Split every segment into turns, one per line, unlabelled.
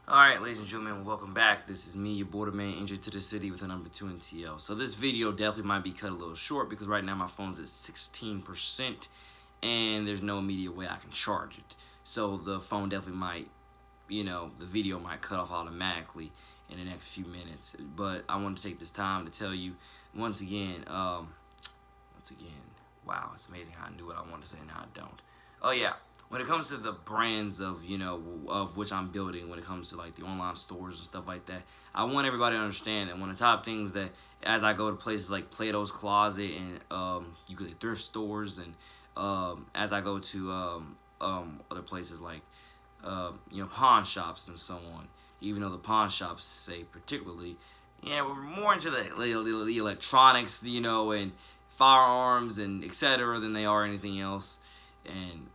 Alright, ladies and gentlemen, welcome back. This is me, your Businessman-NJ2TheCity with the number 2 in TL. So this video definitely might be cut a little short because right now my phone's at 16% and there's no immediate way I can charge it. So the phone definitely might, the video might cut off automatically in the next few minutes. But I want to take this time to tell you once again, wow, it's amazing how I knew what I wanted to say and now I don't. Oh yeah, when it comes to the brands of of which I'm building, when it comes to like the online stores and stuff like that, I want everybody to understand that one of the top things that as I go to places like Plato's Closet and you could thrift stores and as I go to other places like pawn shops and so on, even though the pawn shops say particularly, yeah, we're more into the electronics, and firearms and etc. than they are anything else, and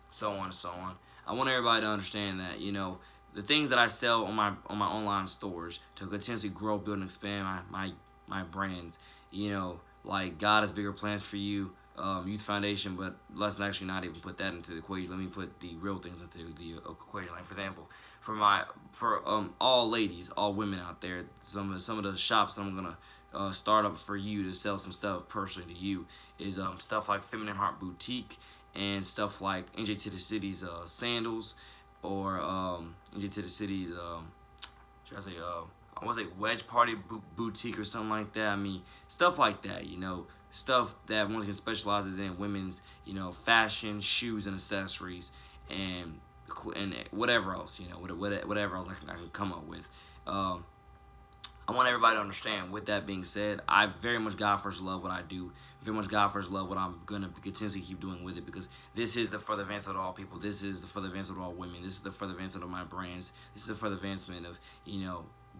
so on and so on. I want everybody to understand that the things that I sell on my online stores to continuously grow, build, and expand my brands. Like God has bigger plans for you, Youth Foundation, but let's actually not even put that into the equation. Let me put the real things into the equation. Like for example, for all ladies, all women out there, some of the shops that I'm gonna start up for you to sell some stuff personally to you is stuff like Feminine Heart Boutique and stuff like NJ2TheCity's sandals, or NJ2TheCity's should I say I want to say Wedge Party Boutique or something like that. I mean, stuff like that, stuff that one can specializes in women's, fashion, shoes, and accessories, and whatever else, whatever else I can come up with. I want everybody to understand, with that being said, I very much God first love what I do. Very much God first love what I'm going to continuously keep doing with it, because this is the further advancement of all people. This is the further advancement of all women. This is the further advancement of my brands. This is the further advancement of,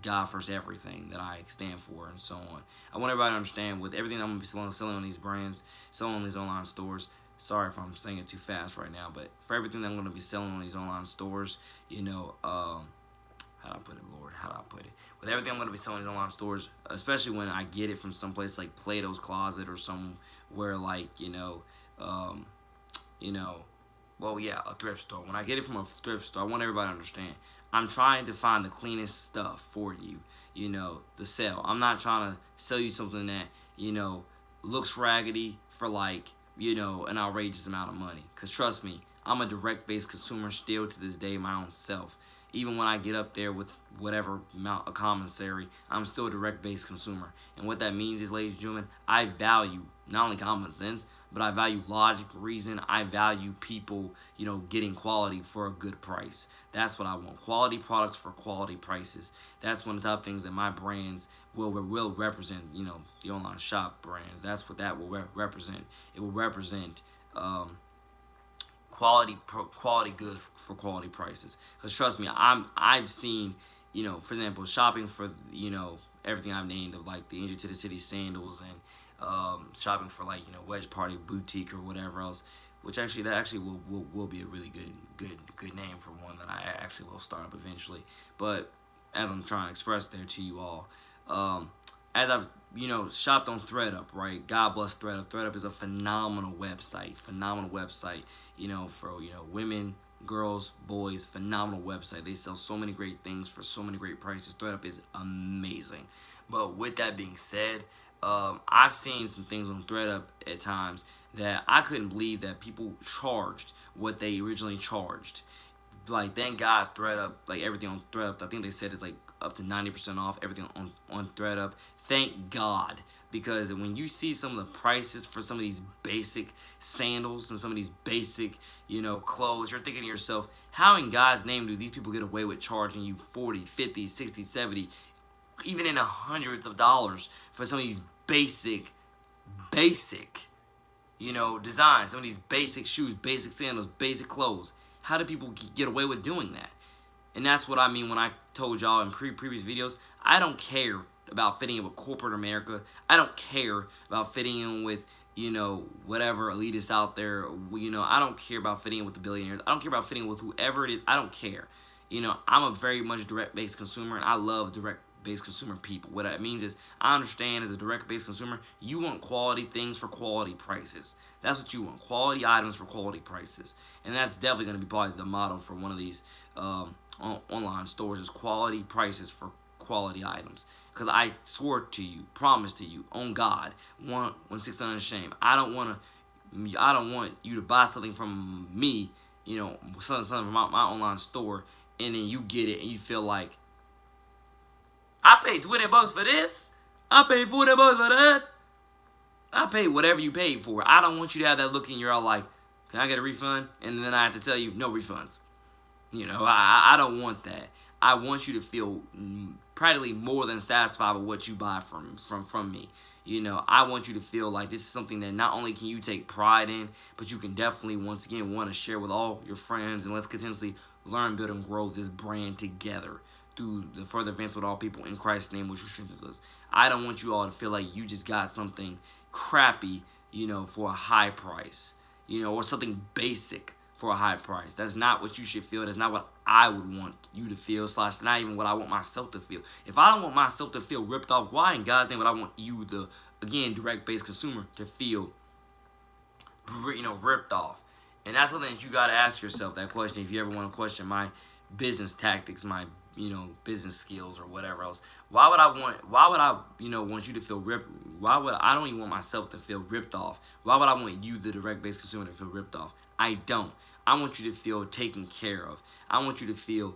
God first everything that I stand for and so on. I want everybody to understand, with everything I'm going to be selling on these brands, selling on these online stores, sorry if I'm saying it too fast right now, but for everything that I'm going to be selling on these online stores, how do I put it, Lord? How do I put it? With everything I'm going to be selling in online stores, especially when I get it from some place like Plato's Closet or somewhere like, well, yeah, a thrift store. When I get it from a thrift store, I want everybody to understand, I'm trying to find the cleanest stuff for you, to sell. I'm not trying to sell you something that, looks raggedy for like, an outrageous amount of money. Because trust me, I'm a direct-based consumer still to this day, my own self. Even when I get up there with whatever amount of commissary, I'm still a direct-based consumer. And what that means is, ladies and gentlemen, I value not only common sense, but I value logic, reason. I value people, getting quality for a good price. That's what I want. Quality products for quality prices. That's one of the top things that my brands will represent, the online shop brands. That's what that will represent. It will represent quality goods for quality prices. Because trust me, I've seen, for example, shopping for everything I've named, of like the NJ2TheCity sandals, and shopping for like Wedge Party Boutique or whatever else, which actually will be a really good name for one that I actually will start up eventually. But as I'm trying to express there to you all, as I've shopped on ThreadUp, right? God bless ThreadUp. ThreadUp is a phenomenal website. For women, girls, boys. Phenomenal website. They sell so many great things for so many great prices. ThreadUp is amazing. But with that being said, I've seen some things on ThreadUp at times that I couldn't believe that people charged what they originally charged. Like, thank God ThreadUp, like everything on ThreadUp, I think they said it's like up to 90% off everything on ThreadUp. Thank God. Because when you see some of the prices for some of these basic sandals and some of these basic, clothes, you're thinking to yourself, how in God's name do these people get away with charging you 40, 50, 60, 70, even in the hundreds of dollars for some of these basic, designs, some of these basic shoes, basic sandals, basic clothes? How do people get away with doing that? And that's what I mean when I told y'all in previous videos, I don't care about fitting in with corporate America. I don't care about fitting in with, whatever elitists out there. I don't care about fitting in with the billionaires. I don't care about fitting in with whoever it is. I don't care. I'm a very much direct-based consumer, and I love direct-based consumer people. What that means is, I understand as a direct-based consumer, you want quality things for quality prices. That's what you want. Quality items for quality prices. And that's definitely going to be probably the motto for one of these online stores is quality prices for quality items. Because I swore to you, promise to you, on God, 1/6 unashamed. I don't want you to buy something from me, something from my online store, and then you get it and you feel like I paid $20 for this. I paid $40 for that. I paid whatever you paid for. I don't want you to have that look in your eye like, can I get a refund? And then I have to tell you, no refunds. I don't want that. I want you to feel practically more than satisfied with what you buy from me. I want you to feel like this is something that not only can you take pride in, but you can definitely, once again, want to share with all your friends, and let's continuously learn, build, and grow this brand together through the further events with all people in Christ's name, which strengthens us. I don't want you all to feel like you just got something crappy, for a high price, or something basic for a high price. That's not what you should feel. That's not what I would want you to feel, / not even what I want myself to feel. If I don't want myself to feel ripped off, why in God's name would I want you, the, again, direct-based consumer, to feel, ripped off? And that's something that you got to ask yourself, that question, if you ever want to question my business tactics, my business skills or whatever else. Why would I want you to feel ripped? I don't even want myself to feel ripped off. Why would I want you, the direct-based consumer, to feel ripped off? I don't. I want you to feel taken care of. I want you to feel,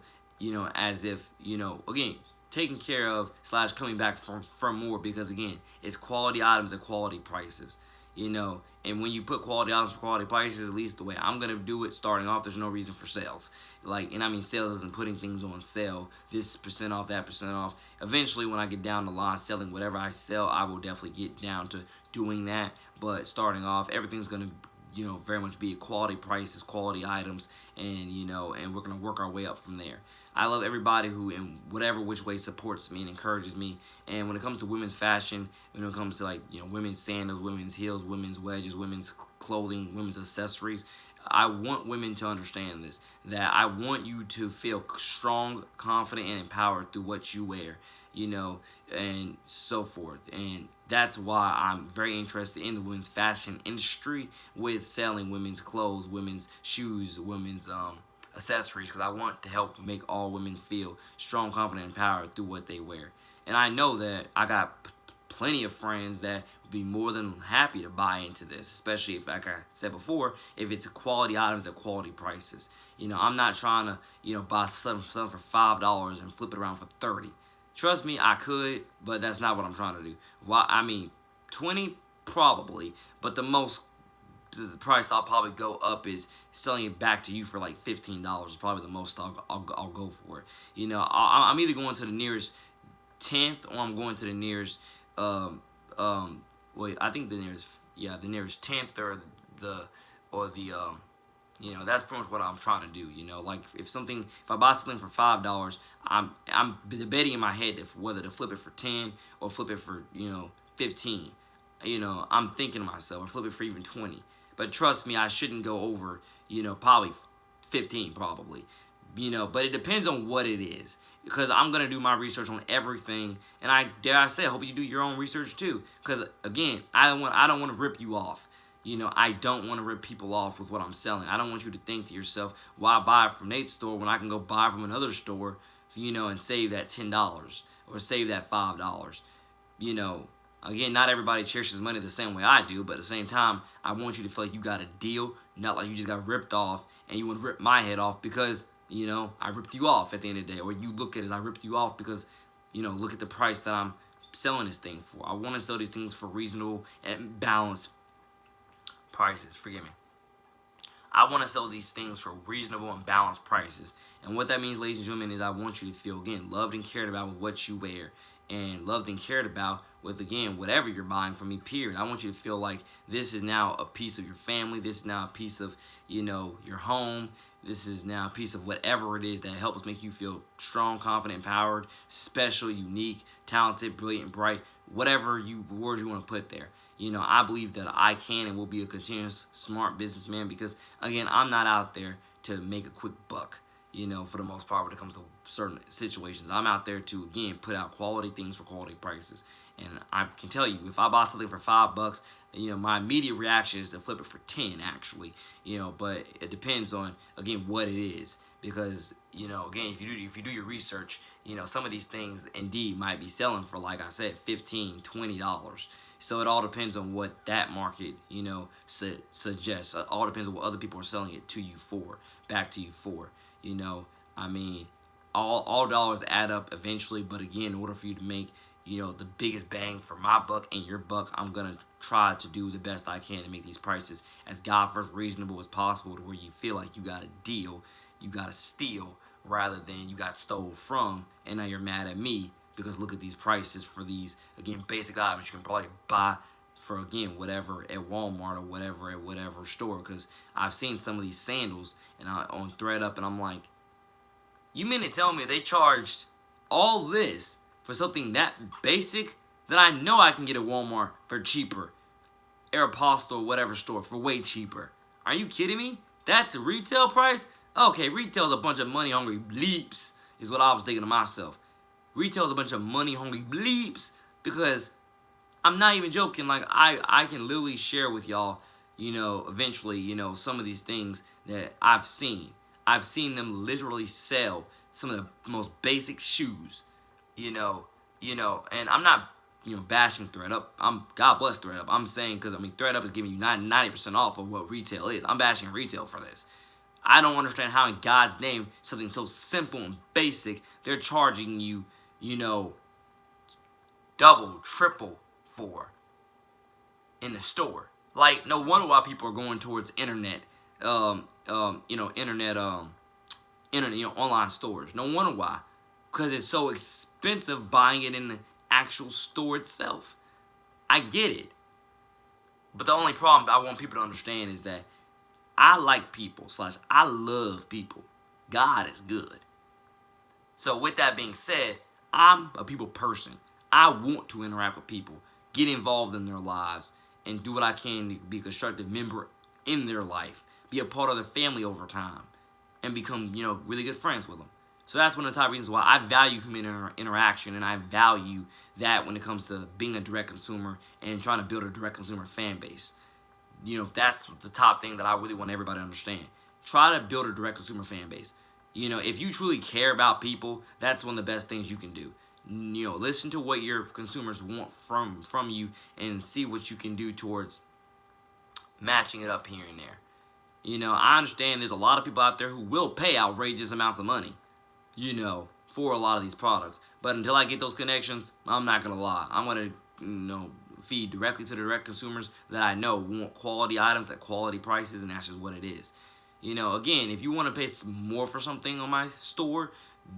as if, again, taken care of / coming back for more, because, again, it's quality items at quality prices, and when you put quality items for quality prices, at least the way I'm going to do it, starting off, there's no reason for sales. And I mean sales isn't putting things on sale, this % off, that % off. Eventually, when I get down the line selling whatever I sell, I will definitely get down to doing that. But starting off, everything's going to very much be quality prices, quality items, and and we're gonna work our way up from there. I love everybody who, in whatever which way, supports me and encourages me. And when it comes to women's fashion, when it comes to women's sandals, women's heels, women's wedges, women's clothing, women's accessories, I want women to understand this. That I want you to feel strong, confident, and empowered through what you wear. And so forth. And that's why I'm very interested in the women's fashion industry with selling women's clothes, women's shoes, women's accessories, because I want to help make all women feel strong, confident, and empowered through what they wear. And I know that I got plenty of friends that would be more than happy to buy into this, especially if, like I said before, if it's quality items at quality prices. I'm not trying to, buy something for $5 and flip it around for $30. Trust me, I could, but that's not what I'm trying to do. I mean, 20 probably, but the price I'll probably go up is selling it back to you for like $15 is probably the most I'll go for it. I'm either going to the nearest 10th or I'm going to the nearest I think the nearest 10th or that's pretty much what I'm trying to do. Like if I buy something for $5, I'm debating in my head whether to flip it for 10 or flip it for 15. I'm thinking to myself, or flip it for even 20. But trust me, I shouldn't go over probably 15 probably. But it depends on what it is, because I'm gonna do my research on everything, and I hope you do your own research too. Because again, I don't want to rip you off. I don't want to rip people off with what I'm selling. I don't want you to think to yourself, why buy it from Nate's store when I can go buy from another store, and save that $10 or save that $5. Again, not everybody cherishes money the same way I do, but at the same time, I want you to feel like you got a deal, not like you just got ripped off and you want to rip my head off because, I ripped you off at the end of the day. Or you look at it as I ripped you off because, look at the price that I'm selling this thing for. I want to sell these things for reasonable and balanced prices. Forgive me. I want to sell these things for reasonable and balanced prices. And what that means, ladies and gentlemen, is I want you to feel, again, loved and cared about with what you wear. And loved and cared about with, again, whatever you're buying from me, period. I want you to feel like this is now a piece of your family. This is now a piece of, your home. This is now a piece of whatever it is that helps make you feel strong, confident, empowered, special, unique, talented, brilliant, bright, whatever words you want to put there. I believe that I can and will be a continuous smart businessman because, again, I'm not out there to make a quick buck, for the most part when it comes to certain situations. I'm out there to, again, put out quality things for quality prices. And I can tell you, if I buy something for $5, my immediate reaction is to flip it for 10, actually. But it depends on, again, what it is. because again, if you do your research, some of these things indeed might be selling for, like I said, $15, $20. So it all depends on what that market suggests. It all depends on what other people are selling it to you for, back to you for. you know I mean, all dollars add up eventually, but again, in order for you to make the biggest bang for my buck and your buck, I'm gonna try to do the best I can to make these prices as God first reasonable as possible, to where you feel like you got a deal, you got a steal, rather than you got stole from, and now you're mad at me because look at these prices for these, again, basic items you can probably buy for, again, whatever at Walmart or whatever at whatever store. Because I've seen some of these sandals on ThreadUp, and I'm like, you mean to tell me they charged all this for something that basic that I know I can get at Walmart for cheaper, Aeropostale, whatever store, for way cheaper? Are you kidding me? That's a retail price? Okay, retail's a bunch of money hungry bleeps, is what I was thinking to myself. Retail's a bunch of money hungry bleeps, because I'm not even joking. Like, I can literally share with y'all, eventually, some of these things that I've seen. I've seen them literally sell some of the most basic shoes, and I'm not, bashing ThreadUp. God bless ThreadUp. I'm saying, because, ThreadUp is giving you 90% off of what retail is. I'm bashing retail for this. I don't understand how in God's name, something so simple and basic, they're charging you, double, triple for in the store. Like, no wonder why people are going towards internet, online stores. No wonder why, because it's so expensive buying it in the actual store itself. I get it, but the only problem I want people to understand is that I like people / I love people. God is good. So with that being said, I'm a people person. I want to interact with people, get involved in their lives, and do what I can to be a constructive member in their life, be a part of their family over time, and become, really good friends with them. So that's one of the top reasons why I value human interaction, and I value that when it comes to being a direct consumer and trying to build a direct consumer fan base. That's the top thing that I really want everybody to understand. Try to build a direct consumer fan base. If you truly care about people, that's one of the best things you can do. Listen to what your consumers want from you, and see what you can do towards matching it up here and there. I understand there's a lot of people out there who will pay outrageous amounts of money, for a lot of these products. But until I get those connections, I'm not going to lie. I'm going to, feed directly to the direct consumers that I know want quality items at quality prices, and that's just what it is. Again, if you want to pay more for something on my store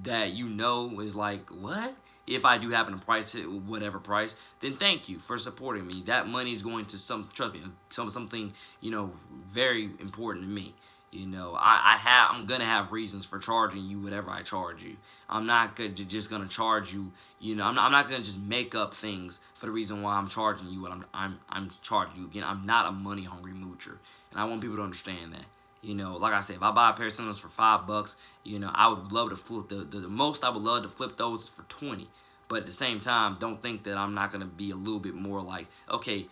that is like, what? If I do happen to price it whatever price, then thank you for supporting me. That money is going to trust me, something, very important to me. I'm gonna have reasons for charging you whatever I charge you. I'm not just gonna charge you. I'm not gonna just make up things for the reason why I'm charging you what I'm charging you. Again, I'm not a money hungry moocher, and I want people to understand that. Like I said, if I buy a pair of sandals for $5, I would love to flip the most I would love to flip those for 20. But at the same time, don't think that I'm not gonna be a little bit more like, okay,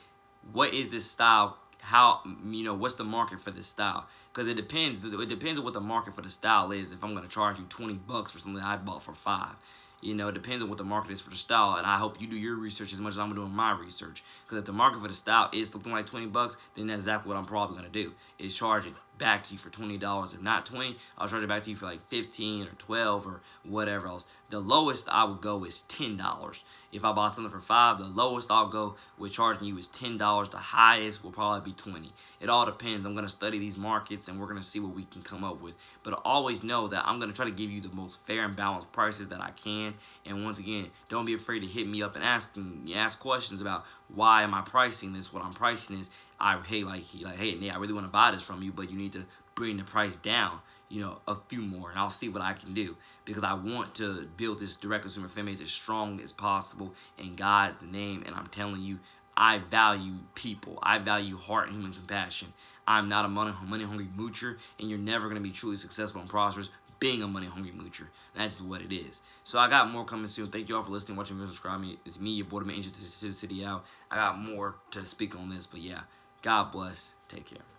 what is this style? How, what's the market for this style? Because it depends. It depends on what the market for the style is. If I'm gonna charge you $20 for something I bought for $5, it depends on what the market is for the style. And I hope you do your research as much as I'm doing my research. Because if the market for the style is something like $20, then that's exactly what I'm probably gonna do. Is charge it back to you for $20. If not 20, I'll charge it back to you for like 15 or 12 or whatever else. The lowest I would go is $10. If I buy something for $5, the lowest I'll go with charging you is $10. The highest will probably be 20. It all depends. I'm gonna study these markets, and we're gonna see what we can come up with. But always know that I'm gonna try to give you the most fair and balanced prices that I can. And once again, don't be afraid to hit me up and ask questions about why am I pricing this, what I'm pricing this. Hey Nate, I really want to buy this from you, but you need to bring the price down, a few more, and I'll see what I can do, because I want to build this direct consumer fan base as strong as possible in God's name. And I'm telling you, I value people. I value heart and human compassion. I'm not a money hungry moocher, and you're never going to be truly successful and prosperous being a money hungry moocher. That's what it is. So I got more coming soon. Thank you all for listening, watching, and subscribing. It's me, your Businessman-NJ2TheCity out. I got more to speak on this, but yeah, God bless. Take care.